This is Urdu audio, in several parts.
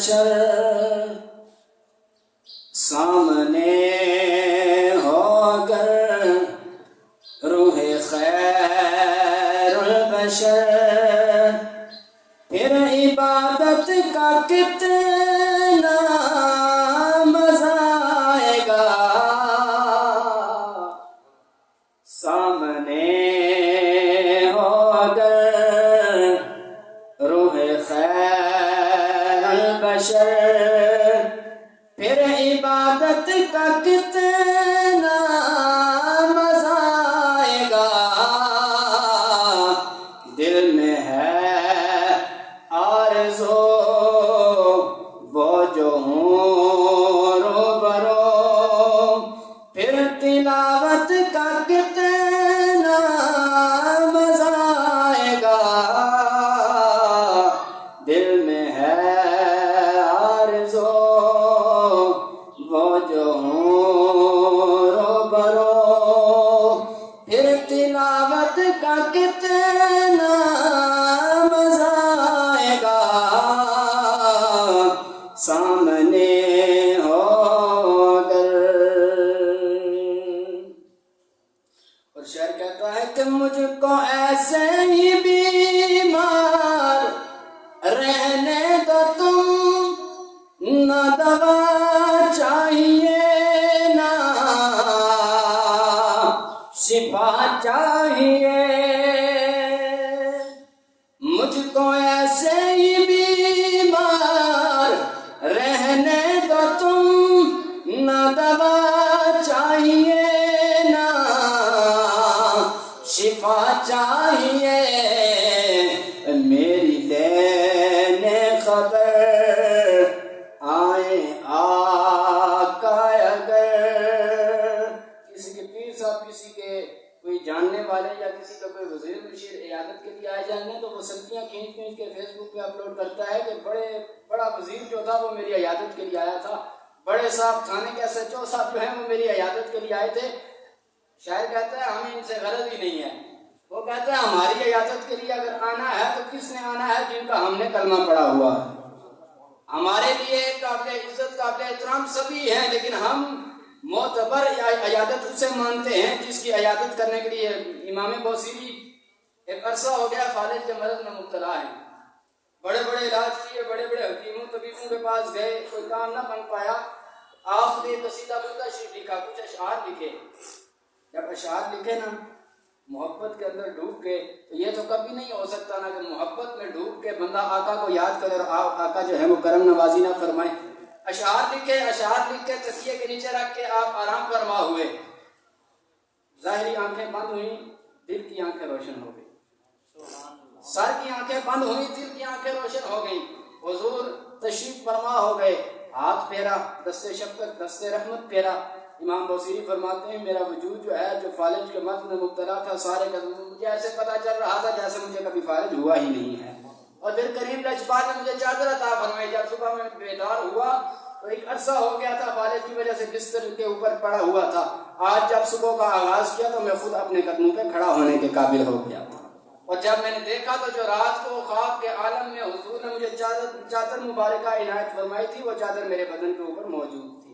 البشر سامنے ہو کر روح خیر البشر پھر عبادت کا کتنا مزہ آئے گا سامنے ہو کر روح خیر البشر پھر عبادت کا کتنا مزہ آئے گا دل میں ہے آرزو وہ جو ہوں روبرو پھر تلاوت کا کتنا مزہ آئے گا دل میں ہے آرزو وہ جو ہوں روبرو پھر تلاوت کا کتنا مزہ آئے گا سامنے ہو کر اور شاعر کہتا ہے کہ مجھ کو ایسے ہی بیمار رہنے دو تم نہ دوا چاہیے نہ شفا چاہیے مجھ کو ایسے ہی بیمار رہنے دو تم نہ دوا چاہیے نہ شفا چاہیے میری لینے خبر آئے آقا اگر کسی کے پیر صاحب کسی کے کوئی جاننے والے یا کسی کا کوئی وزیر مشیر عیادت کے لیے آئے جانے تو وہ سلفیاں کھینچ کھینچ کے فیس بک پہ اپلوڈ کرتا ہے کہ بڑا وزیر جو تھا وہ میری عیادت کے لیے آیا تھا بڑے صاحب تھانے کے SHO صاحب جو ہیں وہ میری عیادت کے لیے آئے تھے شاعر کہتا ہے ہمیں ان سے غرض ہی نہیں ہے وہ کہتا ہے ہماری عیادت کے لیے اگر آنا ہے تو کس نے آنا ہے جن کا ہم نے کلمہ پڑھا ہوا ہے ہمارے لیے قابل عزت قابل احترام سبھی ہیں لیکن ہم معتبر عیادت اسے مانتے ہیں جس کی عیادت کرنے کے لیے امام بوصیری ایک عرصہ ہو گیا فالج کے مرض میں مبتلا ہیں بڑے بڑے علاج کیے بڑے بڑے حکیموں طبیبوں کے پاس گئے کوئی کام نہ بن پایا آپ نے قصیدہ بردہ شریف لکھا کچھ اشعار لکھے جب اشعار لکھے نا محبت کے اندر ڈوب کے تو یہ تو کبھی نہیں ہو سکتا نا کہ محبت میں ڈوب کے بندہ آقا کو یاد کرے اور آقا جو ہے وہ کرم نوازی نہ فرمائے اشعار لکھ کے تکیے کے نیچے رکھ کے آپ آرام فرما ہوئے ظاہری آنکھیں بند ہوئیں دل کی آنکھیں روشن ہو گئی سر کی آنکھیں بند ہوئی دل کی آنکھیں روشن ہو گئی حضور تشریف فرما ہو گئے ہاتھ پھیرا دست شفقت دست رحمت پھیرا امام بوصیری فرماتے ہیں میرا وجود جو ہے جو فالج کے مرض میں مبتلا تھا سارے کا مجھے ایسے پتا چل رہا تھا جیسے مجھے کبھی فالج ہوا ہی نہیں ہے اور پھر کریم لجپال نے مجھے چادر عطا فرمائی جب صبح میں بیدار ہوا تو ایک عرصہ ہو گیا تھا فالج کی وجہ سے بستر کے اوپر پڑا ہوا تھا آج جب صبح کا آغاز کیا تو میں خود اپنے قدموں پہ کھڑا ہونے کے قابل ہو گیا تھا اور جب میں نے دیکھا تو جو رات کو خواب کے عالم میں حضور نے مجھے چادر مبارکہ عنایت فرمائی تھی وہ چادر میرے بدن کے اوپر موجود تھی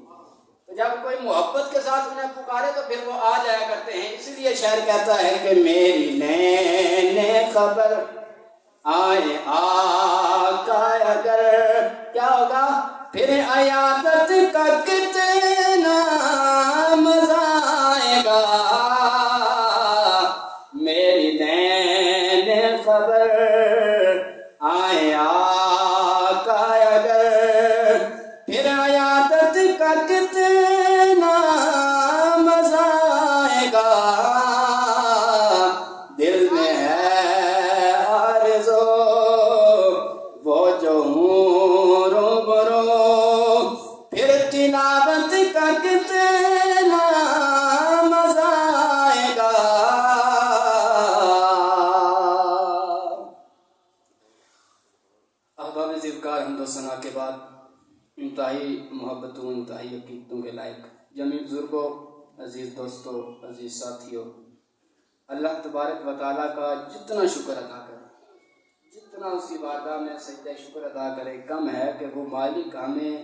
تو جب کوئی محبت کے ساتھ انہیں پکارے تو پھر وہ آ جایا کرتے ہیں اسی لیے شاعر کہتا ہے کہ میری لینے خبر آئے آقا اگر کیا ہوگا پھر عیادت کا کتنا مزہ آئے گا میری لینے خبر آئے آقا اگر پھر عیادت کا کتنا مزہ آئے گا دل میں ہے آرزو وہ جو ہوں روبرو پھر تلاوت کا کتنا مزہ آئے گا احباب ذوالفقار حمد و ثنا کے بعد انتہائی محبتوں انتہائی عقیدتوں کے لائق جمیع بزرگوں عزیز دوستوں عزیز ساتھیوں اللہ تبارک و تعالیٰ کا جتنا شکر ادا کریں جتنا اس کی بارگاہ میں سجدہ شکر ادا کرے کم ہے کہ وہ مالک ہمیں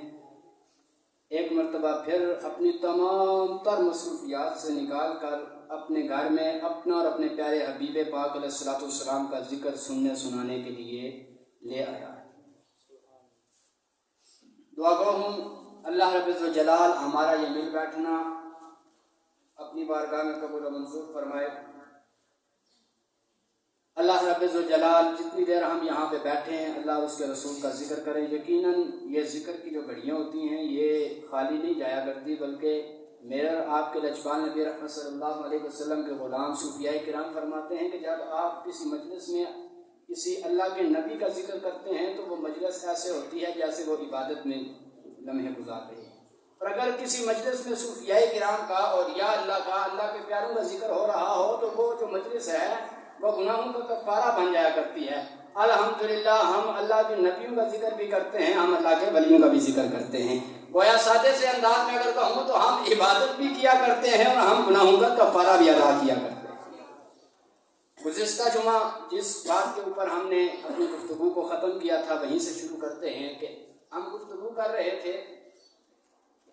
ایک مرتبہ پھر اپنی تمام تر مصروفیات سے نکال کر اپنے گھر میں اپنا اور اپنے پیارے حبیب پاک علیہ الصلوۃ والسلام کا ذکر سننے سنانے کے لیے لے آیا ہے۔ دعا گو ہوں اللہ رب الجلال ہمارا یہ مل بیٹھنا اپنی بارگاہ میں قبول و منظور فرمائے۔ اللہ رب الجلال جتنی دیر ہم یہاں پہ بیٹھے ہیں اللہ اور اس کے رسول کا ذکر کریں۔ یقیناً یہ ذکر کی جو گھڑیاں ہوتی ہیں یہ خالی نہیں جایا کرتی، بلکہ میرے اور آپ کے لجپال نبی رحمت صلی اللہ علیہ وسلم کے غلام صوفیاء کرام فرماتے ہیں کہ جب آپ کسی مجلس میں کسی اللہ کے نبی کا ذکر کرتے ہیں تو وہ مجلس ایسے ہوتی ہے جیسے وہ عبادت میں لمحے گزار رہے ہیں، اور اگر کسی مجلس میں صوفیاء کرام کا اور یا اللہ کا اللہ کے پیاروں کا ذکر ہو رہا ہو تو وہ جو مجلس ہے وہ گناہوں کا کفارہ بن جایا کرتی ہے۔ الحمدللہ ہم اللہ کے نبیوں کا ذکر بھی کرتے ہیں، ہم اللہ کے ولیوں کا بھی ذکر کرتے ہیں۔ گویا سادے سے انداز میں اگر کہوں تو ہم عبادت بھی کیا کرتے ہیں اور ہم گناہوں کا کفارہ بھی ادا کیا کرتے ہیں۔ گزشتہ جمعہ جس بات کے اوپر ہم نے اپنی گفتگو کو ختم کیا تھا وہیں سے شروع کرتے ہیں کہ ہم گفتگو کر رہے تھے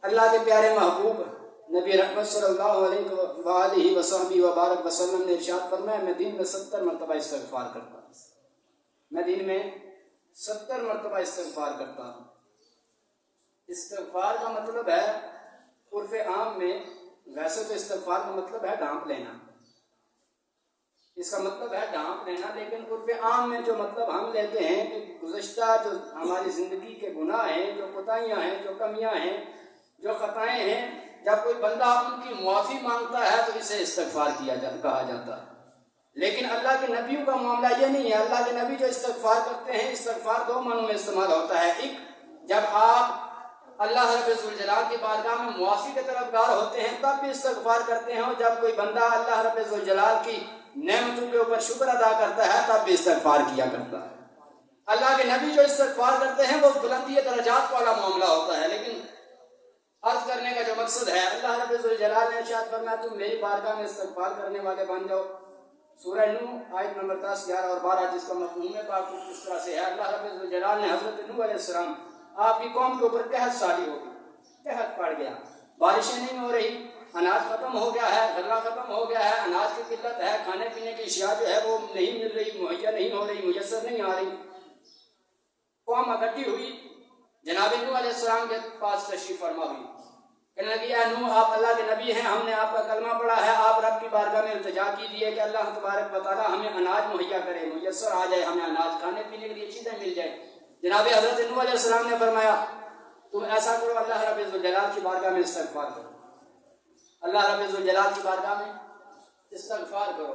اللہ کے پیارے محبوب نبی رحمت صلی اللہ علیہ وآلہ وصحبہ وبارک وسلم نے ارشاد فرمایا میں دن میں 70 مرتبہ استغفار کرتا ہوں، میں دن میں 70 مرتبہ استغفار کرتا ہوں۔ استغفار کا مطلب ہے عرف عام میں، ویسے تو استغفار کا مطلب ہے ڈھانپ لینا، اس کا مطلب ہے ڈھانپ لینا، لیکن عرف عام میں جو مطلب ہم لیتے ہیں کہ گزشتہ جو ہماری زندگی کے گناہ ہیں، جو کوتاہیاں ہیں، جو کمیاں ہیں، جو خطائیں ہیں، جب کوئی بندہ ان کی معافی مانگتا ہے تو اسے استغفار کہا جاتا ہے۔ لیکن اللہ کے نبیوں کا معاملہ یہ نہیں ہے۔ اللہ کے نبی جو استغفار کرتے ہیں، استغفار دو معنوں میں استعمال ہوتا ہے۔ ایک، جب آپ اللہ رب الجلال کی بارگاہ میں معافی کے طلبگار ہوتے ہیں تب بھی استغفار کرتے ہیں، اور جب کوئی بندہ اللہ رب الجلال کی نعمتوں کے اوپر شکر ادا کرتا ہے تب بھی استغفار کیا کرتا ہے۔ اللہ کے نبی جو استغفار کرتے ہیں وہ بلندی درجات والا معاملہ ہوتا ہے، لیکن عرض کرنے کا جو مقصد ہے اللہ رب الجلال نے ارشاد فرمایا تم میری بارگاہ میں استغفار کرنے والے بن جاؤ۔ سورہ نوح آیت نمبر 10، 11 اور 12 جس کا مفہوم پاک اس طرح سے ہے، اللہ رب الجلال نے حضرت نوح علیہ السلام آپ کی قوم کے اوپر قحط ساری ہو گئی، قحط پڑ گیا، بارشیں نہیں ہو رہی، اناج ختم ہو گیا ہے، غلہ ختم ہو گیا ہے، اناج کی قلت ہے، کھانے پینے کی اشیاء جو ہے وہ نہیں مل رہی، مہیا نہیں ہو رہی، میسر نہیں آ رہی۔ قوم اکٹھی ہوئی، جناب نوح علیہ السلام کے پاس تشریف فرما ہوئی، کہنے لگی اے نوح آپ اللہ کے نبی ہیں، ہم نے آپ کا کلمہ پڑھا ہے، آپ رب کی بارگاہ میں التجا کیجیے کہ اللہ تبارک و تعالیٰ ہمیں اناج مہیا کرے، میسر آ جائے، ہمیں اناج کھانے پینے کے لیے چیزیں مل جائے۔ جناب حضرت نوح علیہ السلام نے فرمایا تم ایسا کرو، اللہ رب الجلال کی بارگاہ میں استغفار کرو، اللہ رب الجلال کی بارگاہ میں استغفار کرو،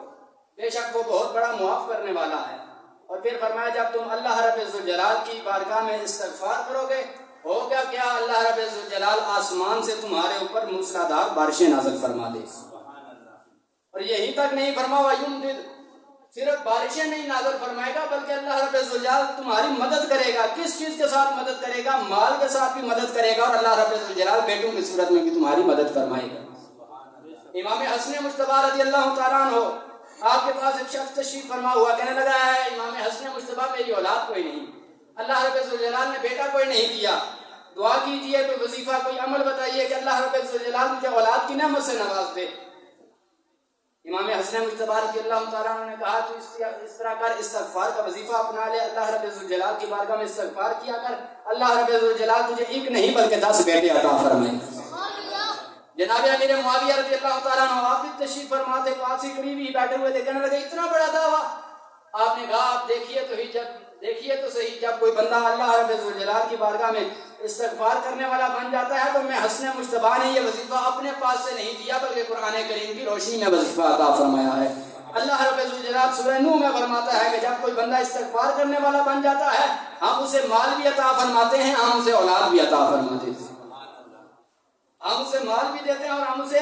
بے شک وہ بہت بڑا معاف کرنے والا ہے۔ اور پھر فرمایا جب تم اللہ رب الجلال کی بارگاہ میں استغفار کرو گے ہوگا کیا، اللہ رب الجلال آسمان سے تمہارے اوپر موسلادھار بارشیں نازل فرما دے۔ اور یہی تک نہیں فرمایا یمدد، صرف بارشیں نہیں نازل فرمائے گا بلکہ اللہ رب الجلال تمہاری مدد کرے گا۔ کس چیز کے ساتھ مدد کرے گا؟ مال کے ساتھ بھی مدد کرے گا، اور اللہ رب الجلال بیٹوں کی صورت میں بھی تمہاری مدد فرمائے گا۔ امام حسن مجتبی رضی اللہ تعالیٰ عنہ آپ کے پاس ایک شخص تشریف فرما ہوا، کہنے لگا ہے امام حسن مجتبی میری اولاد کوئی نہیں، اللہ رب الجلال نے بیٹا کوئی نہیں دیا، دعا کیجئے، کوئی وظیفہ کوئی عمل بتائیے کہ اللہ رب الجلال مجھے اولاد کی نعمت سے نواز دے۔ امام حسن مجتبی رضی اللہ تعالیٰ عنہ نے کہا تو اس طرح کر، استغفار کا وظیفہ اپنا لے، اللہ رب الجلال کی بارگاہ میں استغفار کیا کر، اللہ رب الجلال تجھے ایک نہیں بلکہ 10 بیٹے عطا فرمائے۔ جناب امیر معاویہ رضی اللہ تعالیٰ عنہ آپ بھی تشریف فرما تھے، پاس ہی قریب ہی بیٹھے ہوئے تھے، کہنے لگے اتنا بڑا دعویٰ؟ آپ نے کہا آپ دیکھیے تو صحیح، جب کوئی بندہ اللہ رب الجلال کی بارگاہ میں استغفار کرنے والا بن جاتا ہے تو میں حسن مجتبی نے یہ وظیفہ اپنے پاس سے نہیں دیا بلکہ قرآن کریم کی روشنی میں وظیفہ عطا فرمایا ہے۔ اللہ رب الجلال سورہ نوح میں فرماتا ہے کہ جب کوئی بندہ استغفار کرنے والا بن جاتا ہے ہم اسے مال بھی عطا فرماتے ہیں، ہم اسے اولاد بھی عطا فرماتے ہیں، ہم اسے مال بھی دیتے ہیں اور ہم اسے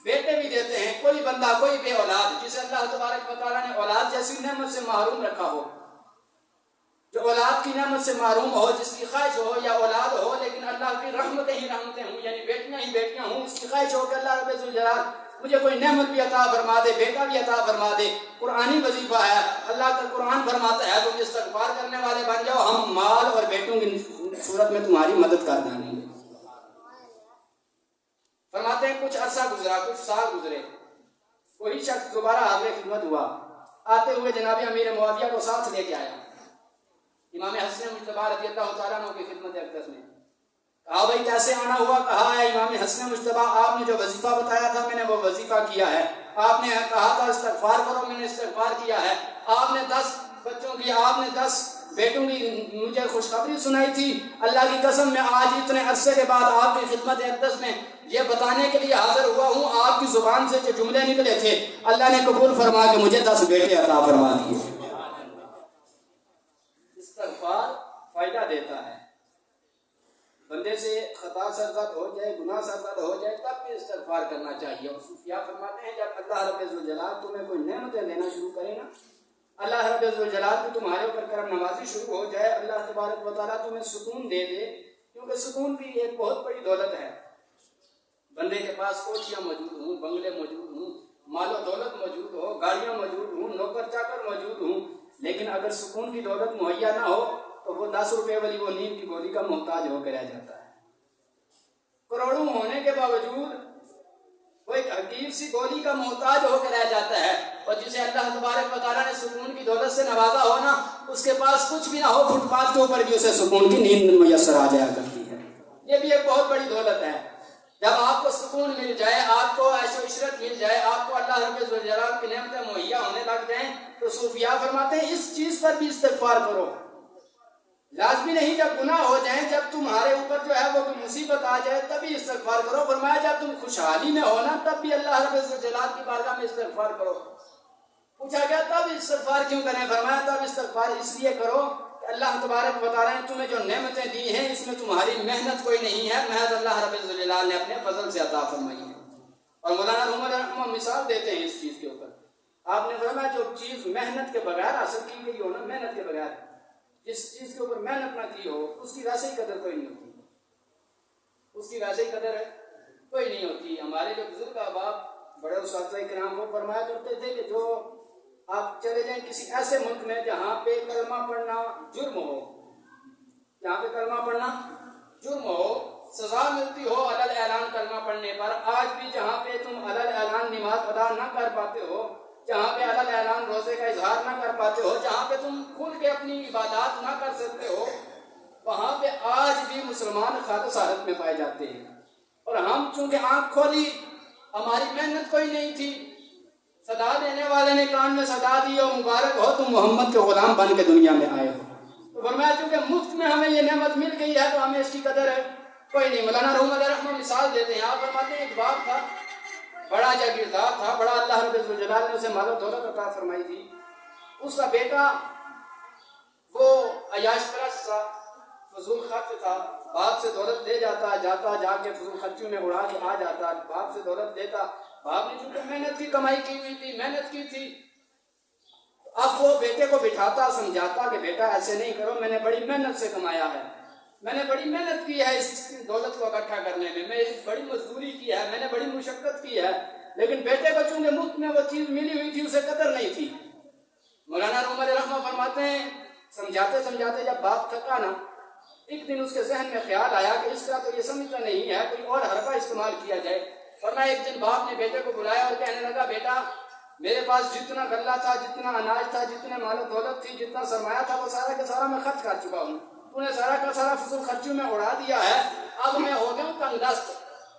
بیٹے بھی دیتے ہیں۔ کوئی بندہ کوئی بے اولاد جسے اللہ تبارک و تعالیٰ نے اولاد جیسی نعمت سے محروم رکھا ہو، جو اولاد کی نعمت سے محروم ہو، جس کی خواہش ہو یا اولاد ہو لیکن اللہ کی رحمتیں ہی رحمتیں ہوں، یعنی بیٹیاں ہی بیٹیاں ہوں، اس کی خواہش ہو کہ اللہ رب الجلال مجھے کوئی نعمت بھی عطا فرما دے، بیٹا بھی عطا فرما دے، قرآنی وظیفہ ہے، اللہ کا قرآن فرماتا ہے تم استغفار کرنے والے بن جاؤ، ہم مال اور بیٹوں کی صورت میں تمہاری مدد کر ڈالیں گے۔ فرماتے ہیں کچھ عرصہ گزرا، کچھ سال گزرے، وہی شخص دوبارہ حاضر خدمت ہوا، آتے ہوئے جناب امیر معاویہ کو ساتھ لے کے آیا امام حسن مجتبیٰ رضی اللہ تعالیٰ عنہ کی خدمت اقدس میں۔ کہا بھائی کیسے آنا ہوا؟ کہا ہے امام حسن مجتبیٰ آپ نے جو وظیفہ بتایا تھا میں نے وہ وظیفہ کیا ہے، آپ نے کہا تھا استغفار کرو میں نے استغفار کیا ہے، آپ نے 10 بچوں کی، آپ نے 10 بیٹوں کی مجھے خوشخبری سنائی تھی، اللہ کی قسم میں آج اتنے عرصے کے بعد آپ کی خدمت اقدس میں یہ بتانے کے لیے حاضر ہوا ہوں، آپ کی زبان سے جو جملے نکلے تھے اللہ نے قبول فرما کے مجھے 10 بیٹے عطا فرما دیے۔ استغفار فائدہ دیتا ہے، بندے سے خطا سرزد ہو جائے، گناہ سرزد ہو جائے تب بھی استغفار کرنا چاہیے۔ اور صوفیاء فرماتے ہیں جب اللہ رب الجلال تمہیں کوئی نعمتیں دینا شروع کرے نا، اللہ رب الجلال کی تمہارے اوپر کرم نوازی شروع ہو جائے، اللہ تبارک و تعالیٰ تمہیں سکون دے دے، کیونکہ سکون بھی ایک بہت بڑی دولت ہے۔ بندے کے پاس کوٹھیاں موجود ہوں، بنگلے موجود ہوں، مال و دولت موجود ہو، گاڑیاں موجود ہوں، نوکر چاکر موجود ہوں، لیکن اگر سکون کی دولت مہیا نہ ہو تو وہ 10 روپے والی وہ نیند کی گولی کا محتاج ہو کے رہ جاتا ہے۔ کروڑوں ہونے کے باوجود وہ ایک حقیر سی گولی کا محتاج ہو کے رہ جاتا ہے، اور جسے اللہ تبارک و تعالیٰ نے سکون کی دولت سے نوازا ہو نا، اس کے پاس کچھ بھی نہ ہو، فٹ پاتھ کے اوپر بھی اسے سکون کی نیند میسر آ جایا کرتی ہے۔ یہ بھی ایک بہت بڑی دولت ہے۔ جب آپ کو سکون مل جائے، آپ کو عیش و عشرت مل جائے، آپ کو اللہ رب الجلال کی نعمتیں مہیا ہونے لگ جائیں، تو صوفیاء فرماتے ہیں اس چیز پر بھی استغفار کرو۔ لازمی نہیں جب گناہ ہو جائیں، جب تمہارے اوپر جو ہے وہ کوئی مصیبت آ جائے تبھی استغفار کرو۔ فرمایا جب تم خوشحالی میں ہو نا تب بھی اللہ رب الجلال کی بارگاہ میں استغفار کرو۔ پوچھا گیا تب استغفار کیوں کریں؟ فرمایا تب استغفار اس لیے کرو کہ اللہ تبارک و تعالیٰ نے تمہیں جو نعمتیں دی ہیں اس میں تمہاری محنت کوئی نہیں ہے، محض اللہ رب الجلال نے اپنے فضل سے عطا فرمائی ہے۔ اور مولانا روم رحمہ مثال دیتے ہیں اس چیز کے اوپر۔ آپ نے فرمایا جو چیز محنت کے بغیر حاصل کی گئی ہو نا، محنت کے بغیر، جس چیز کے اوپر محنت نہ کی ہو اس کی ویسے ہی قدر کوئی نہیں ہوتی، اس کی ویسے ہی قدر کوئی نہیں ہوتی۔ ہمارے جو بزرگ احباب بڑے اساتذہ کرام وہ فرمایا کرتے تھے کہ جو آپ چلے جائیں کسی ایسے ملک میں جہاں پہ کلمہ پڑھنا جرم ہو، جہاں پہ کلمہ پڑھنا جرم ہو، سزا ملتی ہو علل اعلان کلمہ پڑھنے پر، آج بھی جہاں پہ تم علل اعلان نماز ادا نہ کر پاتے ہو، جہاں پہ علل اعلان روزے کا اظہار نہ کر پاتے ہو، جہاں پہ تم کھل کے اپنی عبادات نہ کر سکتے ہو، وہاں پہ آج بھی مسلمان خالص حالت میں پائے جاتے ہیں۔ اور ہم چونکہ آنکھ کھولی، ہماری محنت کوئی نہیں تھی، صدا دینے والے نے کان میں صدا دی اور مبارک ہو تم محمد کے غلام بن کے دنیا میں آئے ہو، تو فرمایا چونکہ مفت میں ہمیں یہ نعمت مل گئی ہے تو ہمیں اس کی قدر ہے کوئی نہیں۔ مولانا روم رحمہ مثال دیتے ہیں، آپ فرماتے ہیں ایک باپ تھا، بڑا جاگیردار تھا، بڑا اللہ رب الجلال نے اسے مال و دولت عطا فرمائی تھی، اس کا بیٹا وہ عیاش پرست تھا، فضول خرچ تھا، باپ سے دولت لے جاتا، جاتا جا کے فضول خرچیوں میں اڑا کے آ جاتا، باپ سے دولت لیتا، باپ نے چونکہ محنت کی کمائی کی ہوئی تھی، محنت کی تھی، اب وہ بیٹے کو بٹھاتا سمجھاتا کہ بیٹا ایسے نہیں کرو، میں نے بڑی محنت سے کمایا ہے، میں نے بڑی محنت کی ہے اس دولت کو اکٹھا کرنے میں، میں بڑی مزدوری کی ہے، میں نے بڑی مشقت کی ہے، لیکن بیٹے کو چونکہ مفت میں وہ چیز ملی ہوئی تھی اسے قدر نہیں تھی۔ مولانا روم رحمہ فرماتے ہیں سمجھاتے سمجھاتے جب باپ تھکا نا، ایک دن اس کے ذہن میں خیال آیا کہ اس کا تو یہ سمجھتا نہیں ہے، کوئی اور حربہ استعمال کیا جائے۔ فرمایا ایک دن باپ نے بیٹے کو بلایا اور کہنے لگا بیٹا میرے پاس جتنا غلہ تھا، جتنا اناج تھا، جتنے مال و دولت تھی، جتنا سرمایہ تھا وہ سارا کا سارا میں خرچ کر چکا ہوں، تو نے سارا کا سارا فضول خرچیوں میں اڑا دیا ہے، اب میں ہو گیا ہوں تنگ دست،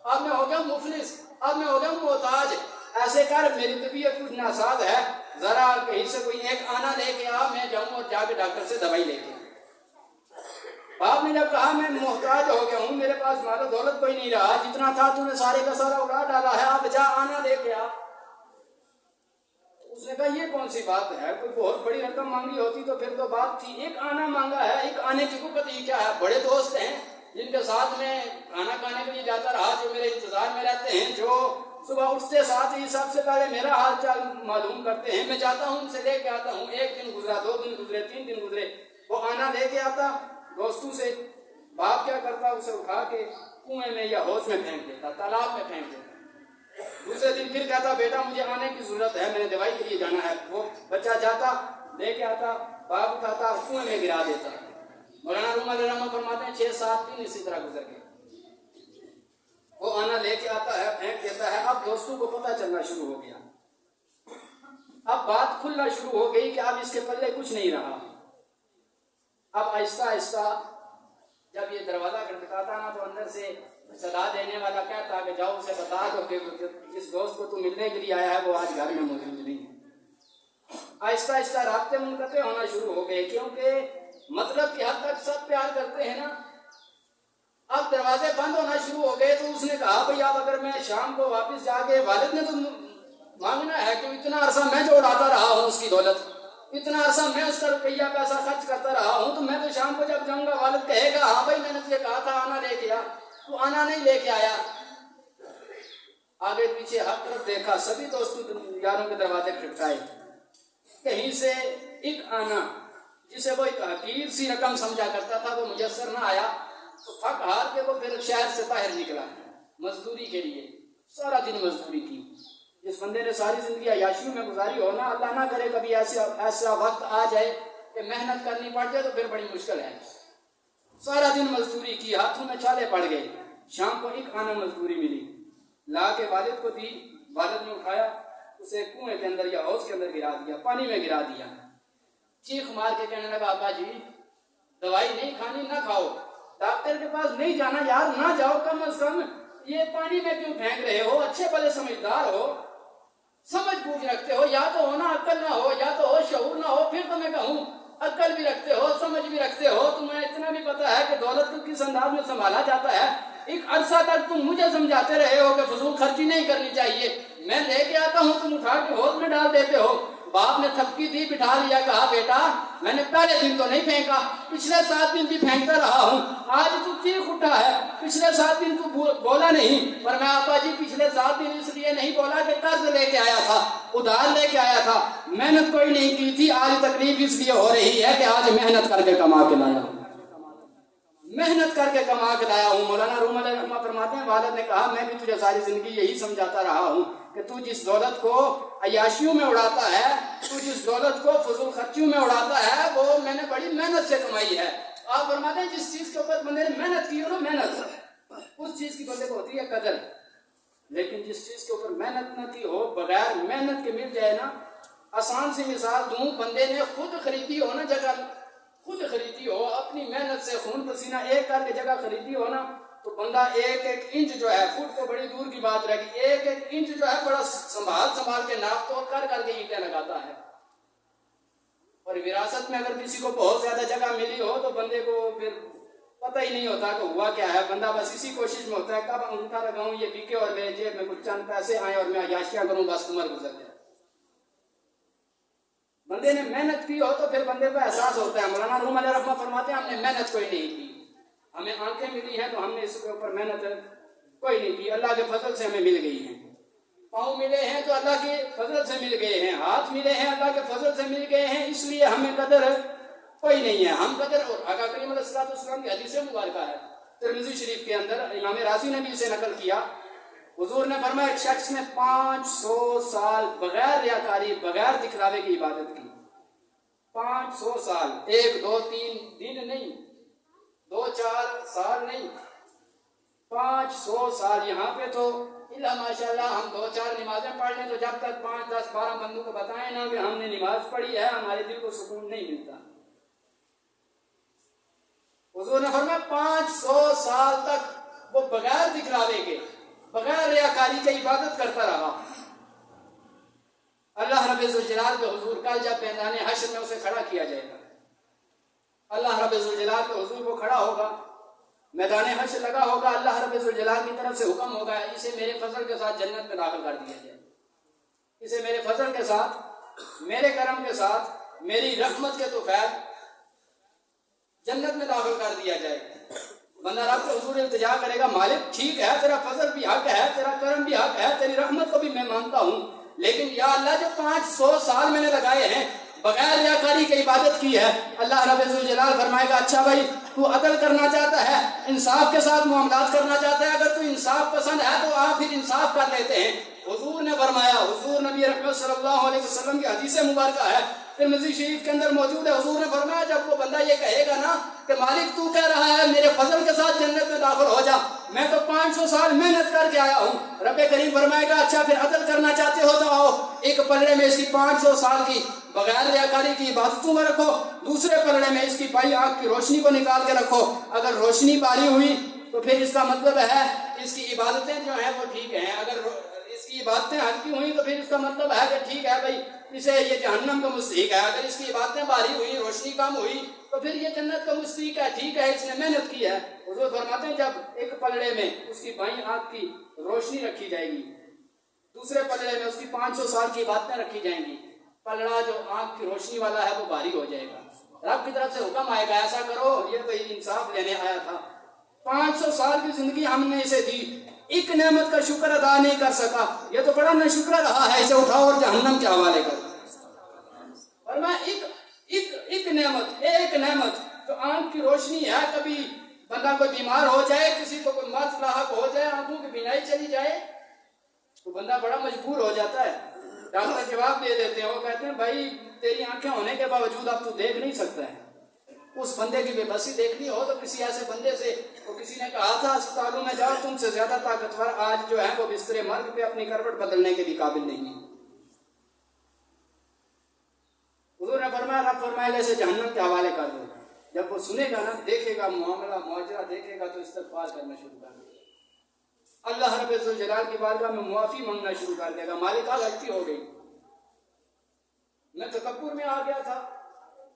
اب میں ہو گیا ہوں مفلس، اب میں ہو گیا ہوں محتاج، ایسے کر میری طبیعت کچھ ناساز ہے، ذرا کہیں سے کوئی ایک آنا لے کے آ، میں جاؤں اور جا کے ڈاکٹر سے دوائی لے کے۔ باپ نے جب کہا میں محتاج ہو گیا ہوں، میرے پاس مال و دولت کوئی نہیں رہا، جتنا تھا تو نے سارے کا سارا اڑا ڈالا ہے، اب جا آنا لے کے آ۔ اس نے کہا یہ کون سی بات ہے، کوئی بہت بڑی رقم مانگی ہوتی تو پھر تو بات تھی، ایک آنا مانگا ہے، ایک آنے کی قوت ہی کیا ہے، بڑے دوست ہیں جن کے ساتھ میں کھانا کھانے کے لیے جاتا رہا، جو میرے انتظار میں رہتے ہیں، جو صبح اٹھتے ساتھ ہی سب سے پہلے میرا حال چال معلوم کرتے ہیں، میں جاتا ہوں ان سے لے کے آتا ہوں، ایک دن گزرا، 2 دن گزرے، 3 دن گزرے، وہ آنا لے کے آتا دوستوں سے، باپ کیا کرتا اسے اٹھا کے کنویں میں یا حوض میں پھینک دیتا، تالاب میں پھینک دیتا، دوسرے دن پھر کہتا بیٹا مجھے آنے کی ضرورت ہے، میں نے دوائی کے لیے جانا ہے. وہ بچہ جاتا، لے کے آتا، باپ اٹھاتا، کنویں میں گرا دیتا. مولانا روم علیہ الرحمہ فرماتے ہیں 6-7 دن اسی طرح گزر گئے. وہ آنا لے کے آتا ہے، پھینک دیتا ہے. اب دوستوں کو پتہ چلنا شروع ہو گیا، اب بات کھلنا شروع ہو گئی کہ اب اس کے پلے کچھ نہیں رہا. اب آہستہ آہستہ جب یہ دروازہ کھٹکھٹاتا نا تو اندر سے صدا دینے والا کہتا کہ جاؤ اسے بتا دو کہ جس دوست کو تو ملنے کے لیے آیا ہے وہ آج گھر میں موجود نہیں ہے. آہستہ آہستہ رابطے منقطع ہونا شروع ہو گئے، کیونکہ مطلب کی حد تک سب پیار کرتے ہیں نا. اب دروازے بند ہونا شروع ہو گئے تو اس نے کہا بھئی اب اگر میں شام کو واپس جا کے، والد نے تو مانگنا ہے کہ اتنا عرصہ میں جو اڑاتا رہا ہوں اس کی دولت، اتنا عرصہ میں اس کا روپیہ پیسہ خرچ کرتا رہا ہوں، تو میں تو شام کو جب جاؤں گا والد کہے گا ہاں بھائی میں نے تجھے کہا تھا آنا لے کے آ، تو آنا نہیں لے کے آیا. آگے پیچھے ہر طرف دیکھا، سبھی دوستوں یاروں کے دروازے کھٹکھٹائے. کہیں سے ایک آنا جسے وہ ایک حقیر سی رقم سمجھا کرتا تھا وہ میسر نہ آیا تو تھک ہار کے وہ پھر شہر سے باہر نکلا مزدوری کے لیے. سارا دن مزدوری کی. جس بندے نے ساری زندگی عیاشیوں میں گزاری ہو نا، اللہ نہ کرے کبھی ایسا وقت آ جائے کہ محنت کرنی پڑ جائے تو پھر بڑی مشکل ہے. سارا دن مزدوری کی، ہاتھوں میں چھالے پڑ گئے. شام کو ایک آنا مزدوری ملی، لا کے والد کو دی. والد نے اٹھایا، اسے کنویں کے اندر یا حوض کے اندر گرا دیا، پانی میں گرا دیا. چیخ مار کے کہنے لگا ابا جی دوائی نہیں کھانی نہ کھاؤ، ڈاکٹر کے پاس نہیں جانا یار، نہ جاؤ، کم از کم یہ پانی میں کیوں پھینک رہے ہو؟ اچھے بھلے سمجھدار ہو، سمجھ بوجھ رکھتے ہو، یا تو ہونا عقل نہ ہو یا تو ہو شعور نہ ہو. پھر تو میں کہوں عقل بھی رکھتے ہو، سمجھ بھی رکھتے ہو، تمہیں اتنا بھی پتا ہے کہ دولت کو کس انداز میں سنبھالا جاتا ہے. ایک عرصہ تک تم مجھے سمجھاتے رہے ہو کہ فضول خرچی نہیں کرنی چاہیے، میں لے کے آتا ہوں تم اٹھا کے حوض میں ڈال دیتے ہو. باپ نے تھپکی دی، بٹھا لیا، کہا بیٹا میں نے پہلے دن تو نہیں پھینکا، پچھلے 7 دن بھی پھینکتا رہا ہوں، آج تو چیخ اٹھا ہے، پچھلے 7 دن تو بولا نہیں. پر میں ابا جی پچھلے 7 دن اس لیے نہیں بولا کہ قرض لے کے آیا تھا، ادھار لے کے آیا تھا، محنت کوئی نہیں کی تھی. آج تکلیف اس لیے ہو رہی ہے کہ آج محنت کر کے کما کے لایا ہوں، محنت کر کے کما کے لایا ہوں. مولانا روم علیہ الرحمہ فرماتے ہیں والد نے کہا میں بھی تجھے ساری زندگی یہی سمجھاتا رہا ہوں کہ تو جس دولت کو عیاشیوں میں اڑاتا ہے، تو جس دولت کو فضول خرچیوں میں اڑاتا ہے، وہ میں نے بڑی محنت سے کمائی ہے. آپ فرماتے ہیں جس چیز کے اوپر بندے نے محنت کی ہو نا، محنت اس چیز کی بندے کو ہوتی ہے قدر. لیکن جس چیز کے اوپر محنت نہ کی ہو، بغیر محنت کے مل جائے نا، آسان سی مثال دوں، بندے نے خود خریدی ہو نا جگہ، خود خریدی ہو اپنی محنت سے خون پسینہ ایک کر کے جگہ خریدی ہو نا، تو بندہ ایک ایک انچ جو ہے، فٹ تو بڑی دور کی بات رہ گئی، ایک ایک انچ جو ہے بڑا سنبھال کے ناپ تو کر کے اینٹیں لگاتا ہے. اور وراثت میں اگر کسی کو بہت زیادہ جگہ ملی ہو تو بندے کو پھر پتہ ہی نہیں ہوتا کہ ہوا کیا ہے. بندہ بس اسی کوشش میں ہوتا ہے کب انگوٹھا لگاؤں یہ بکے اور میرے جیب میں کچھ چند پیسے آئیں اور میں عیاشیاں کروں، بس عمر گزر جائے. بندے نے محنت کی ہو تو پھر بندے کو احساس ہوتا ہے. مولانا روم علیہ الرحمہ فرماتے ہیں ہم نے محنت کوئی نہیں کی، ہمیں آنکھیں ملی ہیں تو ہم نے اس کے اوپر محنت کوئی نہیں کی، اللہ کے فضل سے ہمیں مل گئی ہیں. پاؤں ملے ہیں تو اللہ کے فضل سے مل گئے ہیں، ہاتھ ملے ہیں اللہ کے فضل سے مل گئے ہیں، اس لیے ہمیں قدر کوئی نہیں ہے. ہم قدر، اور آقا کریم علیہ السلام کی حدیث مبارکہ ہے ترمذی شریف کے اندر، امام رازی نے بھی اسے نقل کیا. حضور نے فرمایا ایک شخص نے 500 سال بغیر ریاکاری، بغیر دکھلاوے کی عبادت کی. 500 سال، 1 2 3 دن نہیں، 2 4 سال نہیں، 500 سال. یہاں پہ تو اللہ ماشاءاللہ ہم 2 4 نمازیں پڑھ لیں تو جب تک 5 10 12 بندوں کو بتائیں نا کہ ہم نے نماز پڑھی ہے، ہمارے دل کو سکون نہیں ملتا. حضور نے فرمایا 500 سال تک وہ بغیر دکھلاوے کے، بغیر ریاکاری کے عبادت کرتا رہا. اللہ رب ذوالجلال کے حضور کل جب میدان حشر میں اسے کھڑا کیا جائے گا، اللہ رب ذوالجلال کے حضور وہ کھڑا ہوگا، میدان حشر لگا ہوگا، اللہ رب ذوالجلال کی طرف سے حکم ہوگا اسے میرے فضل کے ساتھ جنت میں داخل کر دیا جائے، اسے میرے فضل کے ساتھ، میرے کرم کے ساتھ، میری رحمت کے توفیق جنت میں داخل کر دیا جائے. بندہ رب کے حضور التجا کرے گا مالک ٹھیک ہے تیرا فضل بھی حق ہے، تیرا کرم بھی حق ہے، تیری رحمت کو بھی میں مانتا ہوں، لیکن یا اللہ جو 500 سال میں نے لگائے ہیں بغیر ریاکاری کی عبادت کی ہے، اللہ رب ذوالجلال فرمائے گا اچھا بھائی تو عدل کرنا چاہتا ہے، انصاف کے ساتھ معاملات کرنا چاہتا ہے، اگر تو انصاف پسند ہے تو آپ پھر انصاف کر لیتے ہیں۔ حضور نے فرمایا، حضور نبی رحمت صلی اللہ علیہ وسلم کی حدیث مبارکہ ہے، ترمذی شریف کے اندر موجود ہے، حضور نے فرمایا جب وہ بندہ یہ کہے گا نا کہ مالک تو کہہ رہا ہے میرے فضل کے ساتھ جنت میں داخل ہو جا، میں تو 500 سال محنت کر کے آیا ہوں، رب کریم فرمائے گا اچھا پھر عدل کرنا چاہتے ہو تو آؤ، ایک پلڑے میں اس کی 500 سال کی بغیر ریاکاری کی عبادتوں میں رکھو، دوسرے پلڑے میں اس کی بھائی آنکھ کی روشنی کو نکال کے رکھو، اگر روشنی باری ہوئی تو پھر اس کا مطلب ہے اس کی عبادتیں جو ہیں وہ ٹھیک ہیں، اگر اس کی عبادتیں ہلکی ہوئی تو پھر اس کا مطلب ہے کہ ٹھیک ہے بھائی اسے یہ جہنم کا مستحق ہے، اگر اس کی عبادتیں باری ہوئی، روشنی کم ہوئی تو پھر یہ جنت کا مستحق ہے، ٹھیک ہے اس نے محنت کی ہے۔ حضور فرماتے ہیں جب ایک پلڑے میں اس کی بائیں آنکھ کی روشنی رکھی جائے گی، دوسرے پلڑے میں اس کی 500 سال کی عبادتیں رکھی جائیں گی، پلڑا جو آنکھ کی روشنی والا ہے وہ بھاری ہو جائے گا، رب کی طرف سے حکم آئے گا ایسا کرو، یہ تو انصاف لینے آیا تھا، 500 سال کی زندگی ہم نے اسے دی، ایک نعمت کا شکر ادا نہیں کر سکا، یہ تو بڑا ناشکرا رہا ہے، اسے اٹھاؤ اور جہنم کے حوالے کر۔ اور میں ایک نعمت جو آنکھ کی روشنی ہے، کبھی بندہ کوئی بیمار ہو جائے، کسی کو کوئی مرض لاحق ہو جائے، آنکھوں کی بینائی چلی جائے تو بندہ بڑا مجبور ہو جاتا ہے، ڈاکٹر جواب دے دیتے ہیں، وہ کہتے ہیں بھائی تیری آنکھیں ہونے کے باوجود اب تو دیکھ نہیں سکتا ہے، اس بندے کی بے بسی دیکھنی ہو تو کسی ایسے بندے سے، وہ کسی نے کہا تھا اسپتالوں میں جاؤ تم سے زیادہ طاقتور آج جو ہے وہ بستر مرگ پہ اپنی کروٹ بدلنے کے بھی قابل نہیں ہے۔ حضور نے فرمایا رب فرمائے گا اسے جہنم کے حوالے کر دو، جب وہ سنے گا نا، دیکھے گا معاملہ معاجرہ دیکھے گا تو استغفار کرنا شروع کر دے گا، اللہ رب الجلال کی بارگاہ میں معافی مانگنا شروع کر دے گا، مالک غلطی ہو گئی، میں تکبر میں آ گیا تھا،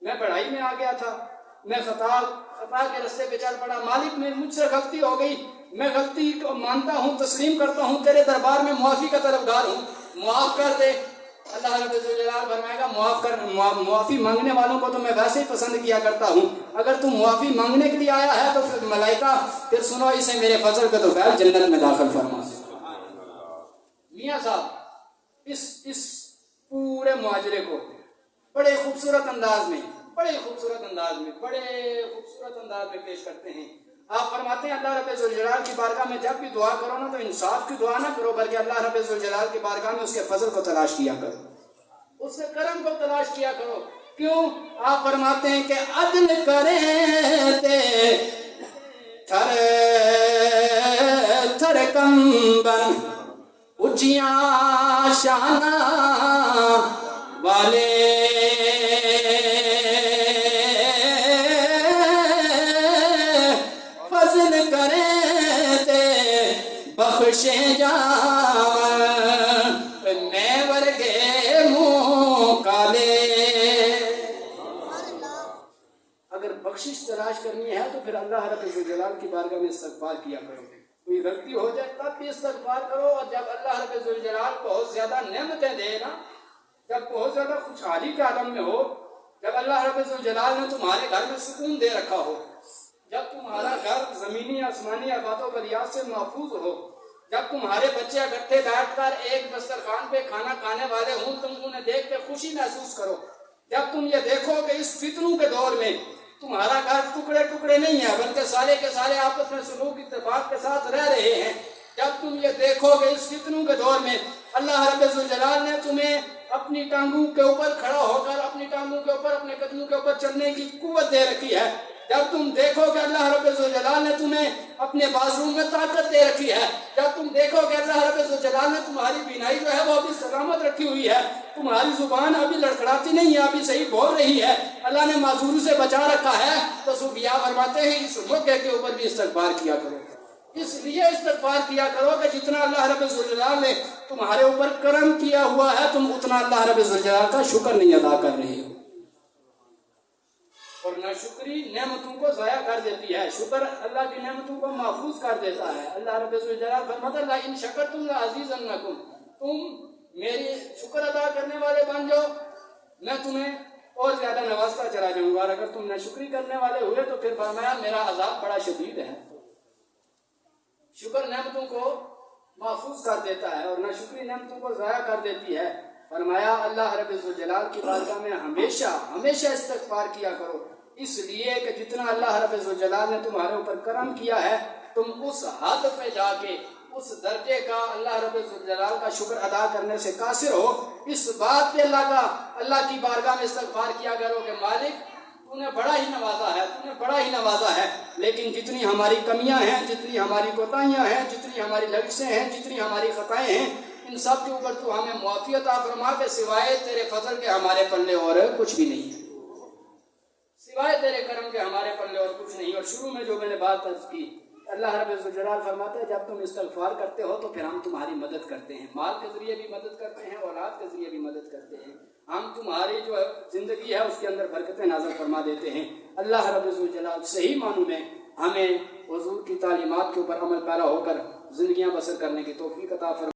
میں بڑائی میں آ گیا تھا، میں خطا کے رستے پہ چل پڑا، مالک میں مجھ سے غلطی ہو گئی، میں غلطی کو مانتا ہوں، تسلیم کرتا ہوں، تیرے دربار میں معافی کا طلبگار ہوں، معاف کر دے۔ اللہ رب الجلال فرمائے گا معافی مانگنے والوں کو تو میں ویسے ہی پسند کیا کرتا ہوں، اگر تم معافی مانگنے کے لیے آیا ہے تو پھر ملائکہ پھر سنو اسے میرے فضل کے تو غیر جنت میں داخل فرما۔ میاں صاحب اس پورے معاجرے کو بڑے خوبصورت انداز میں پیش کرتے ہیں۔ آپ فرماتے ہیں اللہ رب الجلال کی بارگاہ میں جب بھی دعا کرو نا تو انصاف کی دعا نہ کرو، بلکہ اللہ رب الجلال کی بارگاہ میں اس کے فضل کو تلاش کیا کرو، اس کے کرم کو تلاش کیا کرو۔ کیوں؟ آپ فرماتے ہیں کہ عدل کریں تے تھر تھر کمبن اچیاں شانہ والے بخشے جاون میں ورگے منہ کالے۔ اگر بخشش تلاش کرنی ہے تو پھر اللہ رب الجلال کی بارگاہ میں استغفار کیا کرو، کوئی غلطی ہو جائے تب بھی استغفار کرو، اور جب اللہ رب الجلال بہت زیادہ نعمتیں دے نا، جب بہت زیادہ خوشحالی کے عالم میں ہو، جب اللہ رب الجلال نے تمہارے گھر میں سکون دے رکھا ہو، جب تمہارا گھر زمینی آسمانی آفات و بلیات سے محفوظ ہو، جب تمہارے بچے اکٹھے بیٹھ کر ایک دسترخوان پہ کھانا کھانے والے ہوں، تم انہیں دیکھ کے خوشی محسوس کرو، جب تم یہ دیکھو کہ اس فتنوں کے دور میں تمہارا گھر ٹکڑے ٹکڑے نہیں ہے بلکہ سارے کے سارے آپس میں سلوک اتفاق کے ساتھ رہ رہے ہیں، جب تم یہ دیکھو کہ اس فتنوں کے دور میں اللہ رب الجلال نے تمہیں اپنی ٹانگوں کے اوپر کھڑا ہو کر اپنی ٹانگوں کے اوپر اپنے قدموں کے اوپر چلنے کی قوت دے رکھی ہے، جب تم دیکھو کہ اللہ رب الجلال نے تمہیں اپنے بازو میں طاقت دے رکھی ہے، جب تم دیکھو کہ اللہ رب الجلال نے تمہاری بینائی جو ہے وہ ابھی سلامت رکھی ہوئی ہے، تمہاری زبان ابھی لڑکھڑاتی نہیں ہے، ابھی صحیح بول رہی ہے، اللہ نے معذور سے بچا رکھا ہے، تو صوفیاء فرماتے ہیں اس موقع کے اوپر بھی استغفار کیا کرو، اس لیے استغفار کیا کرو کہ جتنا اللہ رب الجلال نے تمہارے اوپر کرم کیا ہوا ہے تم اتنا اللہ رب الجلال کا شکر نہیں ادا کر رہے ہو، اور ناشکری نعمتوں کو ضائع کر دیتی ہے، شکر اللہ کی نعمتوں کو محفوظ کر دیتا ہے۔ اللہ رب الجلال فرماتا ہے ان شکرتم لعزیزنکم، تم میری شکر ادا کرنے والے بن جاؤ میں تمہیں اور زیادہ نوازتا چلا جاؤں گا، اور اگر تم ناشکری کرنے والے ہوئے تو پھر فرمایا میرا عذاب بڑا شدید ہے۔ شکر نعمتوں کو محفوظ کر دیتا ہے اور ناشکری نعمتوں کو ضائع کر دیتی ہے۔ فرمایا اللہ رب الجلال کی بارگاہ میں ہمیشہ استغفار کیا کرو، اس لیے کہ جتنا اللہ رب الجلال نے تمہارے اوپر کرم کیا ہے تم اس حد پہ جا کے اس درجے کا اللہ رب الجلال کا شکر ادا کرنے سے قاصر ہو، اس بات پہ اللہ کی بارگاہ میں استغفار کیا کرو کہ مالک تو نے بڑا ہی نوازا ہے، لیکن جتنی ہماری کمیاں ہیں، جتنی ہماری کوتاہیاں ہیں، جتنی ہماری لغزشیں ہیں، جتنی ہماری خطائیں ہیں، ان سب کے اوپر تو ہمیں معافی عطا فرما کے سوائے تیرے فضل کے ہمارے پلے اور کچھ بھی نہیں ہے، سوائے تیرے کرم کے ہمارے پلے اور کچھ نہیں۔ اور شروع میں جو میں نے بات عرض کی، اللہ رب الجلال فرماتا ہے جب تم استغفار کرتے ہو تو پھر ہم تمہاری مدد کرتے ہیں، مال کے ذریعے بھی مدد کرتے ہیں، اولاد کے ذریعے بھی مدد کرتے ہیں، ہم تمہاری جو زندگی ہے اس کے اندر برکتیں نازل فرما دیتے ہیں۔ اللہ رب الجلال صحیح معنوں میں ہمیں حضور کی تعلیمات کے اوپر عمل پیرا ہو کر زندگیاں بسر کرنے کی توفیق عطا فرمائے۔